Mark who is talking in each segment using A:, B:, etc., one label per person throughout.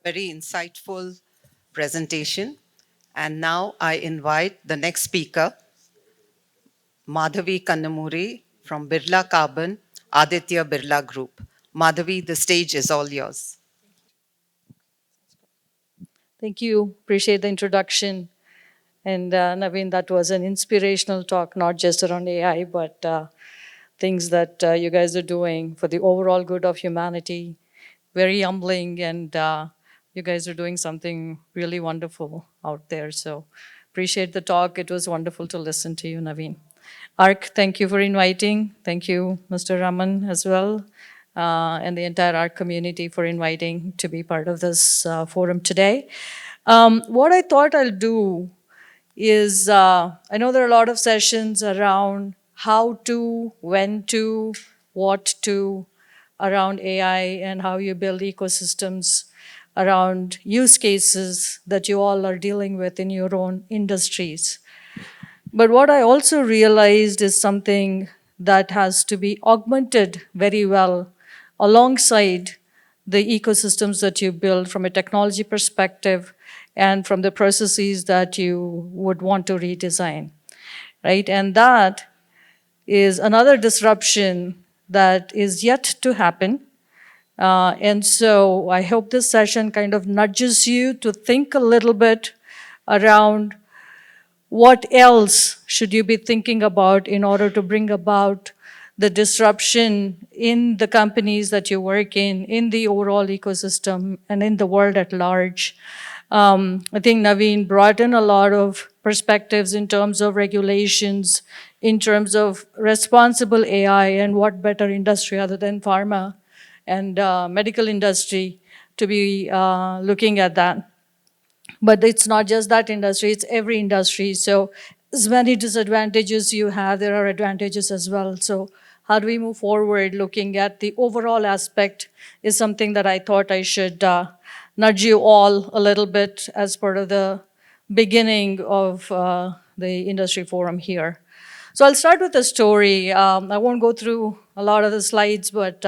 A: Very insightful presentation. And now I invite the next speaker, Madhavi Kanumoory from Birla Carbon, Aditya Birla Group. Madhavi, the stage is all yours.
B: Thank you. Appreciate the introduction. And Naveen, that was an inspirational talk, not just around AI, but things that you guys are doing for the overall good of humanity. Very humbling, and you guys are doing something really wonderful out there. So appreciate the talk. It was wonderful to listen to you, Naveen. ARC, thank you for inviting. Thank you, Mr. Raman, as well, and the entire ARC community for inviting to be part of this forum today. What I thought I'll do is I know there are a lot of sessions around how to, when to, what to, around AI and how you build ecosystems around use cases that you all are dealing with in your own industries. But what I also realized is something that has to be augmented very well alongside the ecosystems that you build from a technology perspective and from the processes that you would want to redesign, right? And that is another disruption that is yet to happen. And so I hope this session kind of nudges you to think a little bit around what else should you be thinking about in order to bring about the disruption in the companies that you work in the overall ecosystem, and in the world at large. I think Naveen brought in a lot of perspectives in terms of regulations, in terms of responsible AI, and what better industry other than pharma and medical industry to be looking at that. But it's not just that industry, it's every industry. So as many disadvantages you have, there are advantages as well. So how do we move forward looking at the overall aspect is something that I thought I should nudge you all a little bit as part of the beginning of the industry forum here. So I'll start with a story. I won't go through a lot of the slides, but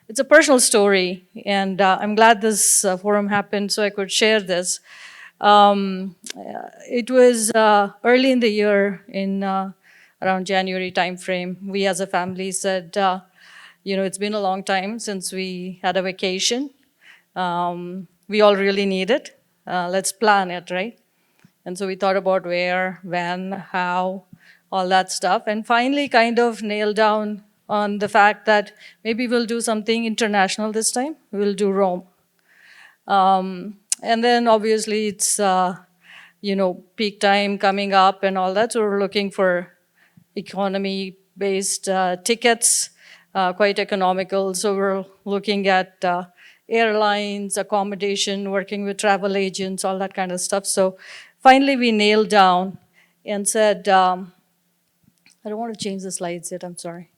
B: it's a personal story. And I'm glad this forum happened so I could share this. It was early in the year, in around January timeframe. We as a family said, it's been a long time since we had a vacation. We all really need it. Let's plan it, right? And so we thought about where, when, how, all that stuff, and finally kind of nailed down on the fact that maybe we'll do something international this time. We'll do Rome. And then obviously it's, peak time coming up and all that. So we're looking for economy-based tickets, quite economical. So we're looking at airlines, accommodation, working with travel agents, all that kind of stuff. So finally we nailed down and said, I don't want to change the slides yet, I'm sorry.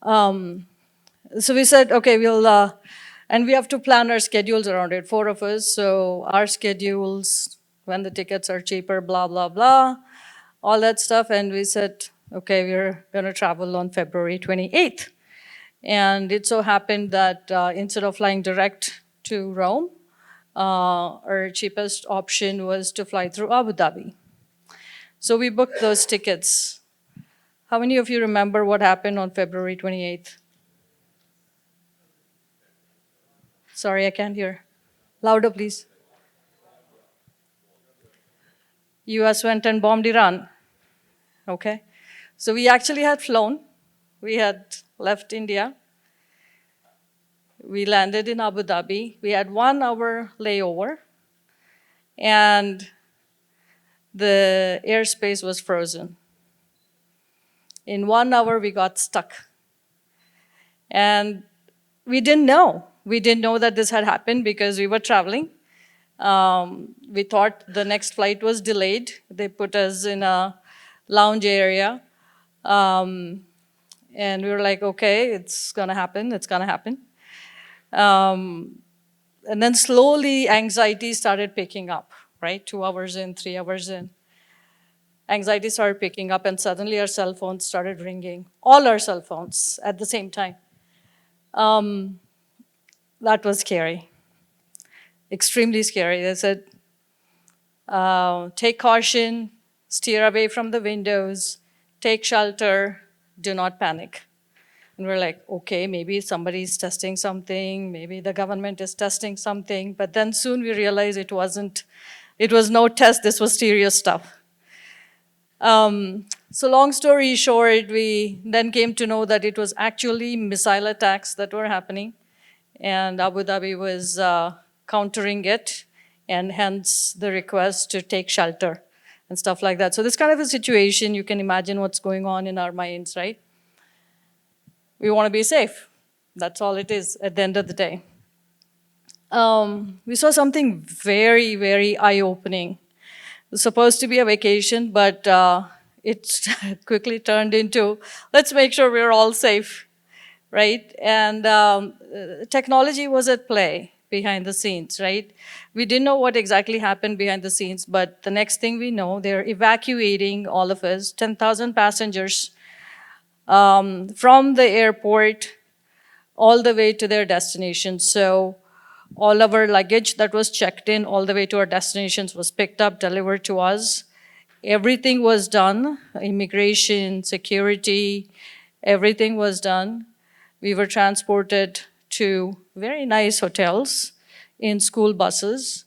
B: So we said, okay, we'll, and we have to plan our schedules around it, 4 of us. So our schedules, when the tickets are cheaper, blah, blah, blah, all that stuff. And we said, okay, we're going to travel on February 28th. And it so happened that instead of flying direct to Rome, our cheapest option was to fly through Abu Dhabi. So we booked those tickets. How many of you remember what happened on February 28th? Sorry, I can't hear. Louder, please. US went and bombed Iran. Okay. So we actually had flown. We had left India. We landed in Abu Dhabi. We had 1 hour layover. And the airspace was frozen. In 1 hour, we got stuck. And we didn't know. We didn't know that this had happened because we were traveling. We thought the next flight was delayed. They put us in a lounge area. And we were like, okay, it's going to happen. It's going to happen. And then slowly anxiety started picking up, right? 2 hours in, 3 hours in. Anxiety started picking up, and suddenly our cell phones started ringing. All our cell phones at the same time. That was scary. extremely scary. They said, take caution, steer away from the windows, take shelter, do not panic. And we're like, okay, maybe somebody's testing something, maybe the government is testing something. But then soon we realized it wasn't, it was no test, this was serious stuff. So long story short, we then came to know that it was actually missile attacks that were happening, and Abu Dhabi was countering it, and hence the request to take shelter and stuff like that. So this kind of a situation, you can imagine what's going on in our minds, right? We want to be safe. That's all it is at the end of the day. We saw something very, very eye-opening. It was supposed to be a vacation, but it quickly turned into, let's make sure we're all safe, right? And technology was at play behind the scenes, right? We didn't know what exactly happened behind the scenes, but the next thing we know, they're evacuating all of us, 10,000 passengers, from the airport all the way to their destination. So all of our luggage that was checked in all the way to our destinations was picked up, delivered to us. Everything was done, immigration, security, everything was done. We were transported to very nice hotels in school buses.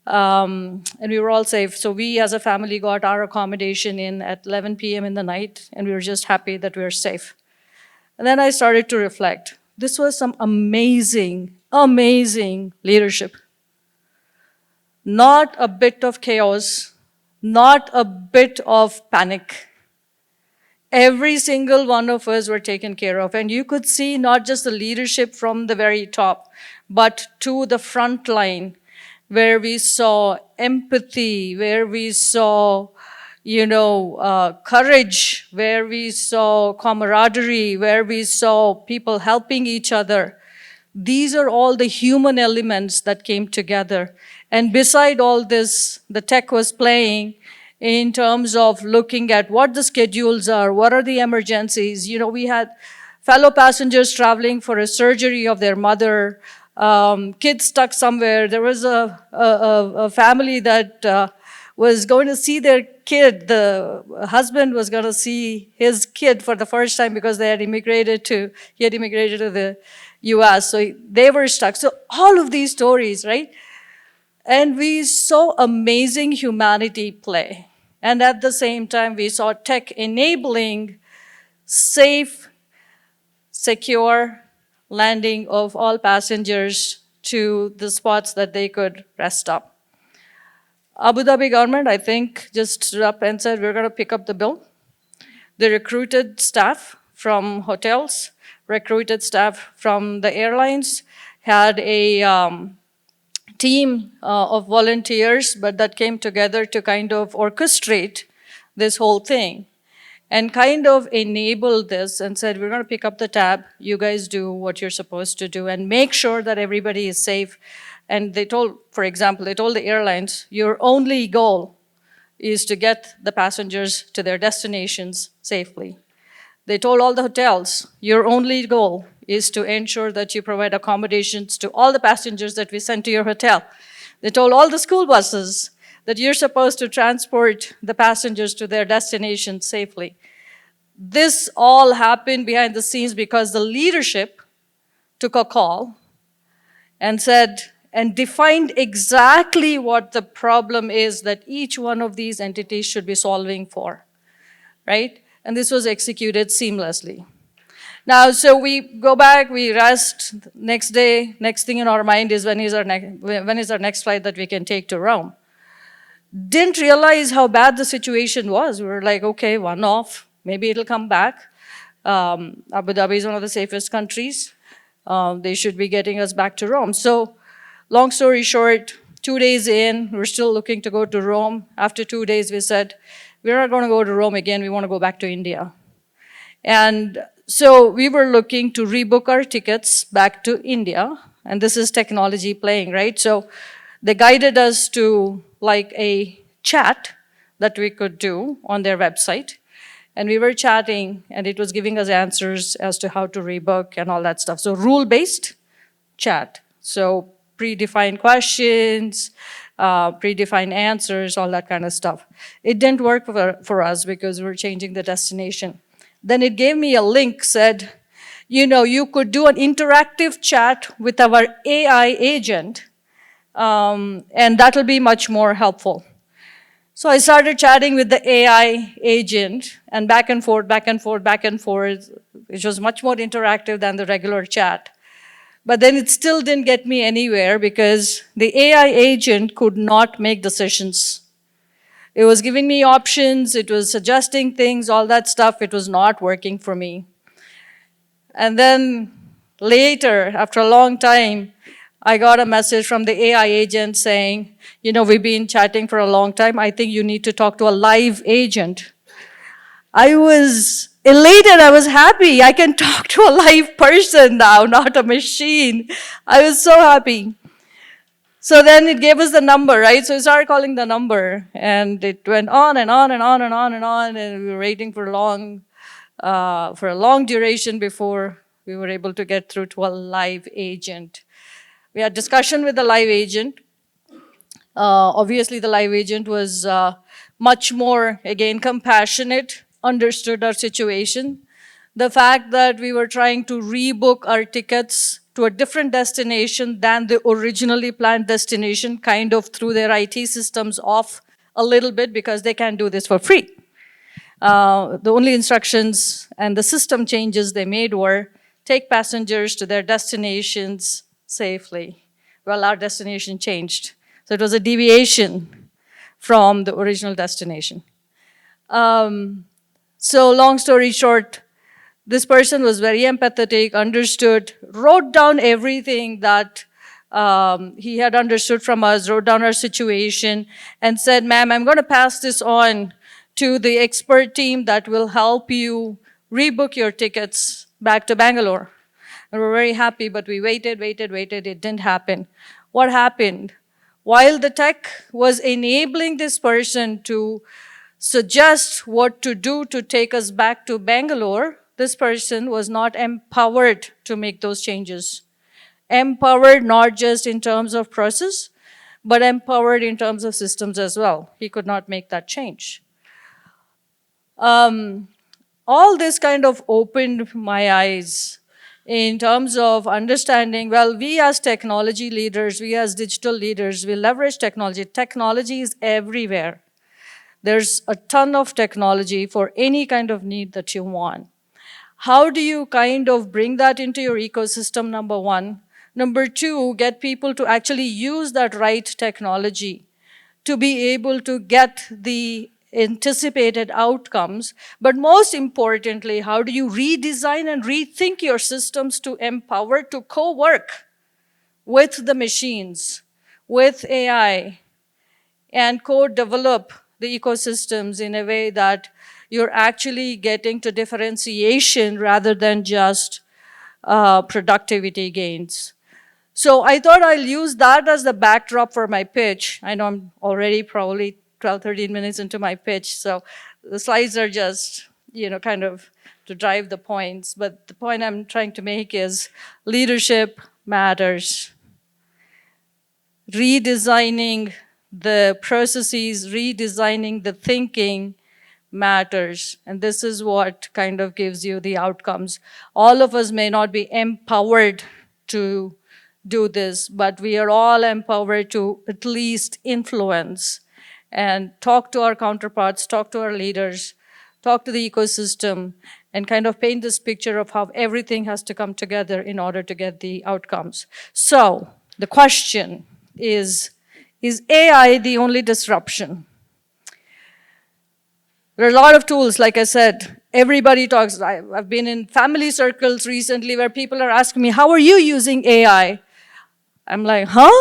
B: And we were all safe. So we as a family got our accommodation in at 11 p.m. in the night, and we were just happy that we were safe. And then I started to reflect. This was some amazing, amazing leadership. Not a bit of chaos, not a bit of panic. Every single one of us were taken care of. And you could see not just the leadership from the very top, but to the front line, where we saw empathy, where we saw, courage, where we saw camaraderie, where we saw people helping each other. These are all the human elements that came together. And beside all this, the tech was playing in terms of looking at what the schedules are, what are the emergencies. We had fellow passengers traveling for a surgery of their mother, kids stuck somewhere. There was a family that was going to see their kid. The husband was going to see his kid for the first time because he had immigrated to the US. So they were stuck. So all of these stories, right? And we saw amazing humanity play. And at the same time, we saw tech enabling safe, secure landing of all passengers to the spots that they could rest up. Abu Dhabi government, I think, just stood up and said, we're going to pick up the bill. They recruited staff from hotels, recruited staff from the airlines, had a team of volunteers, but that came together to kind of orchestrate this whole thing and kind of enabled this and said, we're going to pick up the tab, you guys do what you're supposed to do and make sure that everybody is safe. And they told, for example, they told the airlines, your only goal is to get the passengers to their destinations safely. They told all the hotels, your only goal is to ensure that you provide accommodations to all the passengers that we send to your hotel. They told all the school buses that you're supposed to transport the passengers to their destinations safely. This all happened behind the scenes because the leadership took a call and said, and defined exactly what the problem is that each one of these entities should be solving for, right? And this was executed seamlessly. Now, so we go back, we rest. Next day, next thing in our mind is when is our next flight that we can take to Rome? Didn't realize how bad the situation was. We were like, okay, one off, maybe it'll come back. Abu Dhabi is one of the safest countries. They should be getting us back to Rome. So, long story short, 2 days in, we're still looking to go to Rome. After 2 days, we said, we're not going to go to Rome again, we want to go back to India. And so we were looking to rebook our tickets back to India, and this is technology playing, right? So they guided us to like a chat that we could do on their website, and we were chatting, and it was giving us answers as to how to rebook and all that stuff. So rule-based chat. So predefined questions, predefined answers, all that kind of stuff. It didn't work for us because we were changing the destination. Then it gave me a link, said, you could do an interactive chat with our AI agent, and that'll be much more helpful. So I started chatting with the AI agent, and back and forth, back and forth, back and forth, which was much more interactive than the regular chat. But then it still didn't get me anywhere because the AI agent could not make decisions. It was giving me options, it was suggesting things, all that stuff. It was not working for me. And then later, after a long time, I got a message from the AI agent saying, we've been chatting for a long time. I think you need to talk to a live agent. I was elated. I was happy. I can talk to a live person now, not a machine. I was so happy. So then it gave us the number, right? So we started calling the number, and it went on and on and on and on and on, and we were waiting for a long duration before we were able to get through to a live agent. We had discussion with the live agent. Obviously, the live agent was much more, again, compassionate, understood our situation. The fact that we were trying to rebook our tickets to a different destination than the originally planned destination kind of threw their IT systems off a little bit because they can't do this for free. The only instructions and the system changes they made were take passengers to their destinations safely. Well, our destination changed. So it was a deviation from the original destination. So long story short, this person was very empathetic, understood, wrote down everything that he had understood from us, wrote down our situation, and said, ma'am, I'm going to pass this on to the expert team that will help you rebook your tickets back to Bangalore. And we're very happy, but we waited. It didn't happen. What happened? While the tech was enabling this person to suggest what to do to take us back to Bangalore, this person was not empowered to make those changes. Empowered not just in terms of process, but empowered in terms of systems as well. He could not make that change. All this kind of opened my eyes in terms of understanding, well, we as technology leaders, we as digital leaders, we leverage technology. Technology is everywhere. There's a ton of technology for any kind of need that you want. How do you kind of bring that into your ecosystem, number one? Number two, get people to actually use that right technology to be able to get the anticipated outcomes. But most importantly, how do you redesign and rethink your systems to empower, to co-work with the machines, with AI, and co-develop the ecosystems in a way that you're actually getting to differentiation rather than just productivity gains. So I thought I'll use that as the backdrop for my pitch. I know I'm already probably 12, 13 minutes into my pitch, so the slides are just, kind of to drive the points. But the point I'm trying to make is leadership matters. Redesigning the processes, redesigning the thinking matters. And this is what kind of gives you the outcomes. All of us may not be empowered to do this, but we are all empowered to at least influence and talk to our counterparts, talk to our leaders, talk to the ecosystem, and kind of paint this picture of how everything has to come together in order to get the outcomes. So the question is AI the only disruption? There are a lot of tools, like I said. Everybody talks. I've been in family circles recently where people are asking me, how are you using AI? I'm like, not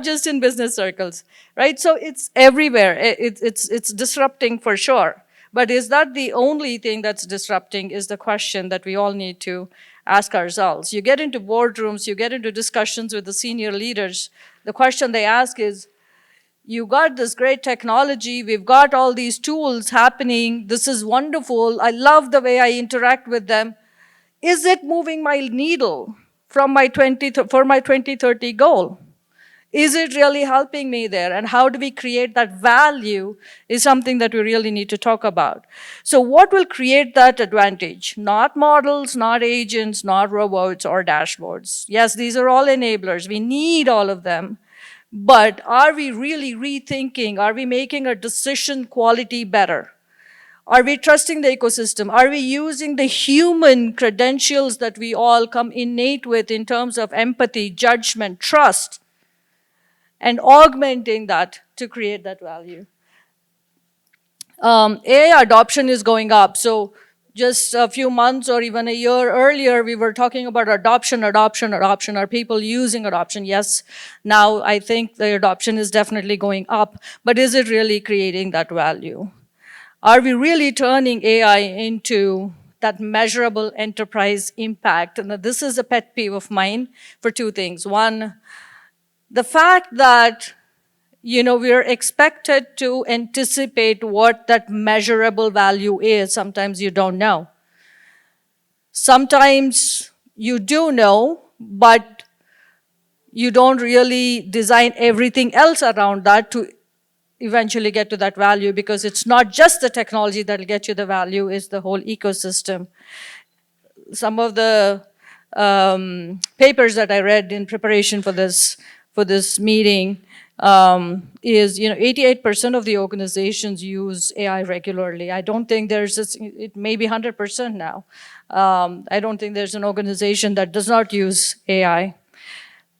B: just in business circles, right? So it's everywhere. It's disrupting for sure. But is that the only thing that's disrupting is the question that we all need to ask ourselves. You get into boardrooms, you get into discussions with the senior leaders. The question they ask is, you got this great technology, we've got all these tools happening, this is wonderful, I love the way I interact with them. Is it moving my needle? from for my 2030 goal? Is it really helping me there? And how do we create that value is something that we really need to talk about. So what will create that advantage? Not models, not agents, not robots or dashboards. Yes, these are all enablers. We need all of them. But are we really rethinking? Are we making our decision quality better? Are we trusting the ecosystem? Are we using the human credentials that we all come innate with in terms of empathy, judgment, trust, and augmenting that to create that value? AI adoption is going up. So just a few months or even a year earlier, we were talking about adoption, adoption, adoption. Are people using adoption? Yes. Now I think the adoption is definitely going up, but is it really creating that value? Are we really turning AI into that measurable enterprise impact? And this is a pet peeve of mine for two things. One, the fact that we're expected to anticipate what that measurable value is. Sometimes you don't know. Sometimes you do know, but you don't really design everything else around that to eventually get to that value, because it's not just the technology that'll get you the value, it's the whole ecosystem. Some of the papers that I read in preparation for this meeting is 88% of the organizations use AI regularly. I don't think it may be 100% now. I don't think there's an organization that does not use AI.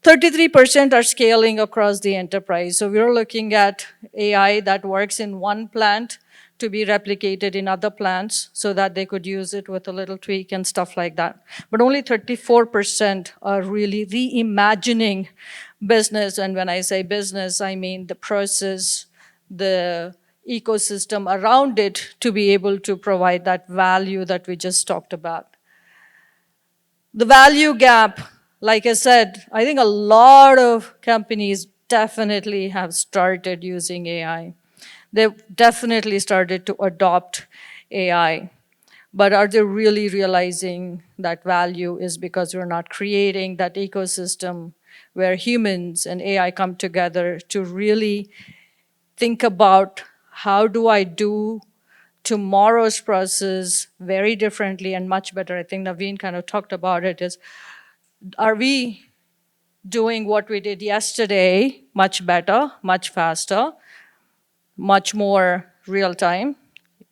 B: 33% are scaling across the enterprise. So we're looking at AI that works in one plant to be replicated in other plants so that they could use it with a little tweak and stuff like that. But only 34% are really reimagining business. And when I say business, I mean the process, the ecosystem around it to be able to provide that value that we just talked about. The value gap, like I said, I think a lot of companies definitely have started using AI. They've definitely started to adopt AI. But are they really realizing that value is because we're not creating that ecosystem where humans and AI come together to really think about how do I do tomorrow's process very differently and much better? I think Naveen kind of talked about it, is are we doing what we did yesterday much better, much faster, much more real time?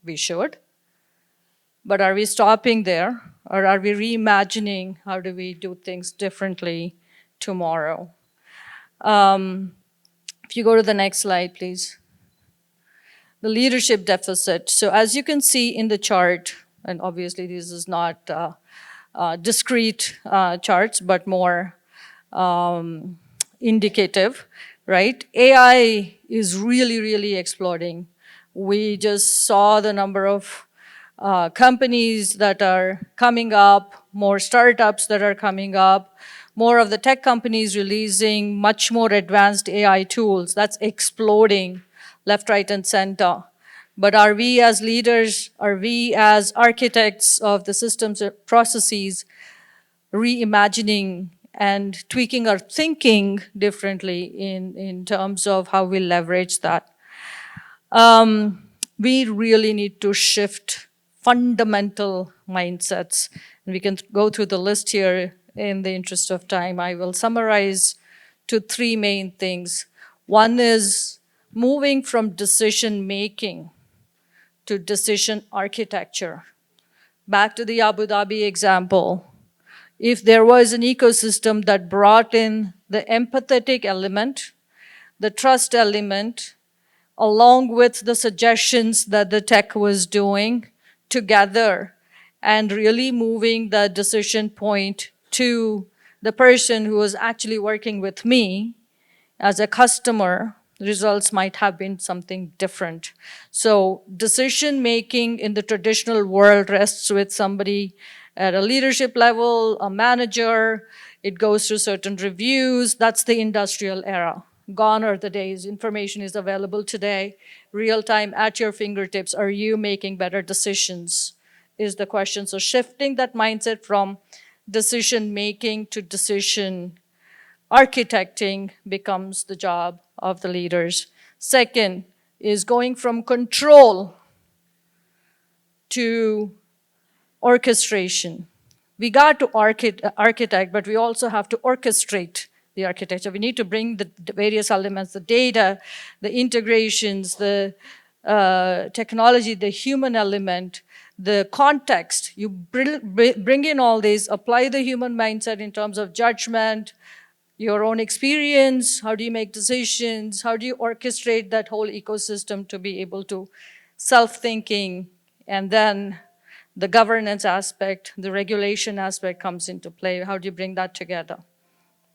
B: We should. But are we stopping there? Or are we reimagining how do we do things differently tomorrow? If you go to the next slide, please. The leadership deficit. So as you can see in the chart, and obviously this is not discrete charts, but more indicative, right? AI is really, really exploding. We just saw the number of companies that are coming up, more startups that are coming up, more of the tech companies releasing much more advanced AI tools. That's exploding left, right, and center. But are we as leaders, are we as architects of the systems or processes reimagining and tweaking our thinking differently in terms of how we leverage that? We really need to shift fundamental mindsets. And we can go through the list here in the interest of time. I will summarize to three main things. One is moving from decision making to decision architecture. Back to the Abu Dhabi example. If there was an ecosystem that brought in the empathetic element, the trust element, along with the suggestions that the tech was doing together, and really moving the decision point to the person who was actually working with me as a customer, results might have been something different. So decision making in the traditional world rests with somebody at a leadership level, a manager. It goes through certain reviews. That's the industrial era. Gone are the days. Information is available today, real time at your fingertips. Are you making better decisions is the question. So shifting that mindset from decision making to decision architecting becomes the job of the leaders. Second is going from control to orchestration. We got to architect, but we also have to orchestrate the architecture. We need to bring the various elements, the data, the integrations, the technology, the human element, the context. You bring in all these, apply the human mindset in terms of judgment, your own experience, how do you make decisions, how do you orchestrate that whole ecosystem to be able to self-thinking, and then the governance aspect, the regulation aspect comes into play. How do you bring that together?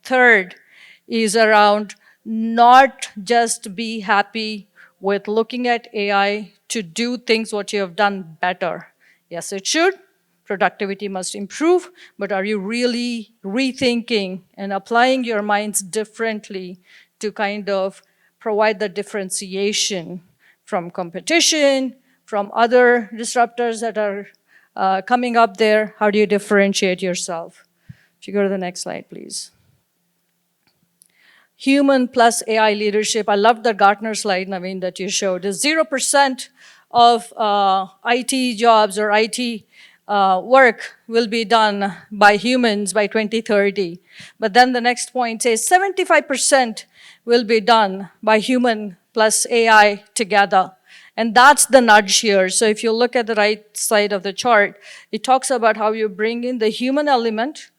B: Third is around not just be happy with looking at AI to do things what you have done better. Yes, it should. Productivity must improve, but are you really rethinking and applying your minds differently to kind of provide the differentiation from competition, from other disruptors that are coming up there? How do you differentiate yourself? If you go to the next slide, please. Human plus AI leadership. I loved the Gartner slide, Naveen, that you showed. Is 0% of IT jobs or IT work will be done by humans by 2030. But then the next point says 75% will be done by human plus AI together. And that's the nudge here. So if you look at the right side of the chart, it talks about how you bring in the human element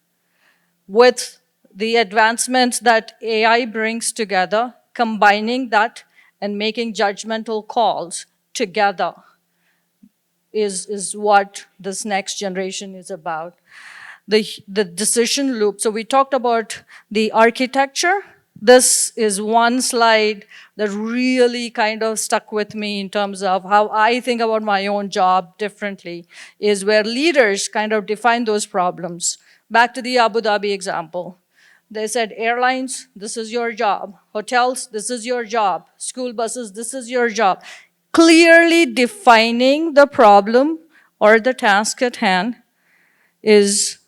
B: with the advancements that AI brings together, combining that and making judgmental calls together is what this next generation is about. The decision loop. So we talked about the architecture. This is one slide that really kind of stuck with me in terms of how I think about my own job differently, is where leaders kind of define those problems. Back to the Abu Dhabi example. They said, airlines, this is your job. Hotels, this is your job. School buses, this is your job. Clearly defining the problem or the task at hand is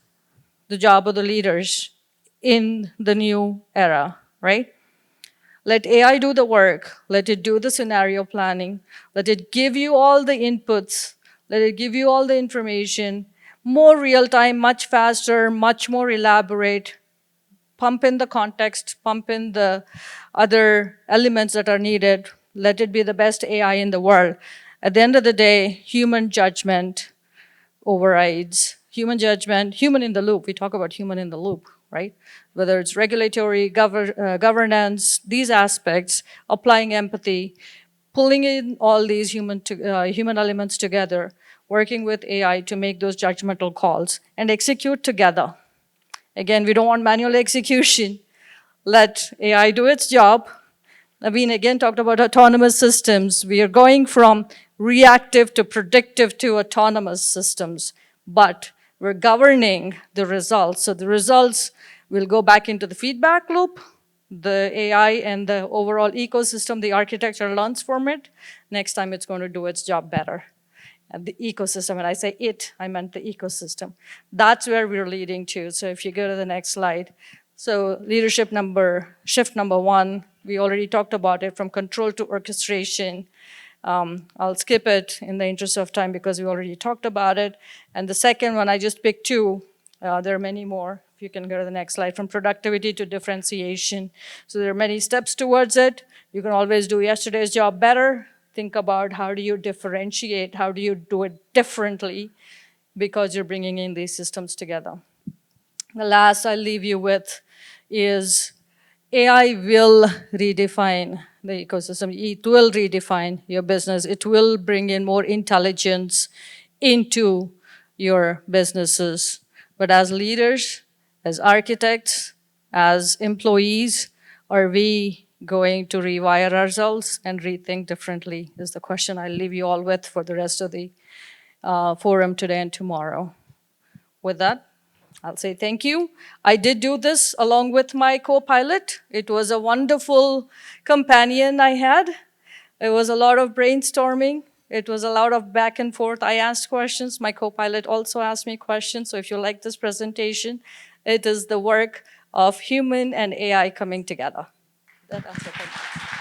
B: the job of the leaders in the new era, right? Let AI do the work. Let it do the scenario planning. Let it give you all the inputs. Let it give you all the information. More real time, much faster, much more elaborate. Pump in the context, pump in the other elements that are needed. Let it be the best AI in the world. At the end of the day, human judgment overrides. Human judgment, human in the loop. We talk about human in the loop, right? Whether it's regulatory, governance, these aspects, applying empathy, pulling in all these human elements together, working with AI to make those judgmental calls and execute together. Again, we don't want manual execution. Let AI do its job. Naveen again talked about autonomous systems. We are going from reactive to predictive to autonomous systems, but we're governing the results. So the results will go back into the feedback loop. The AI and the overall ecosystem, the architecture learns from it. Next time it's going to do its job better. And the ecosystem, and I say it, I meant the ecosystem. That's where we're leading to. So if you go to the next slide. So shift number one, we already talked about it, from control to orchestration. I'll skip it in the interest of time because we already talked about it. And the second one, I just picked two. There are many more. If you can go to the next slide, from productivity to differentiation. So there are many steps towards it. You can always do yesterday's job better. Think about how do you differentiate, how do you do it differently, because you're bringing in these systems together. The last I'll leave you with is AI will redefine the ecosystem. It will redefine your business. It will bring in more intelligence into your businesses. But as leaders, as architects, as employees, are we going to rewire ourselves and rethink differently is the question I'll leave you all with for the rest of the forum today and tomorrow. With that, I'll say thank you. I did do this along with my co-pilot. It was a wonderful companion I had. It was a lot of brainstorming. It was a lot of back and forth. I asked questions. My co-pilot also asked me questions. So if you like this presentation, it is the work of human and AI coming together. That answer. Thank you.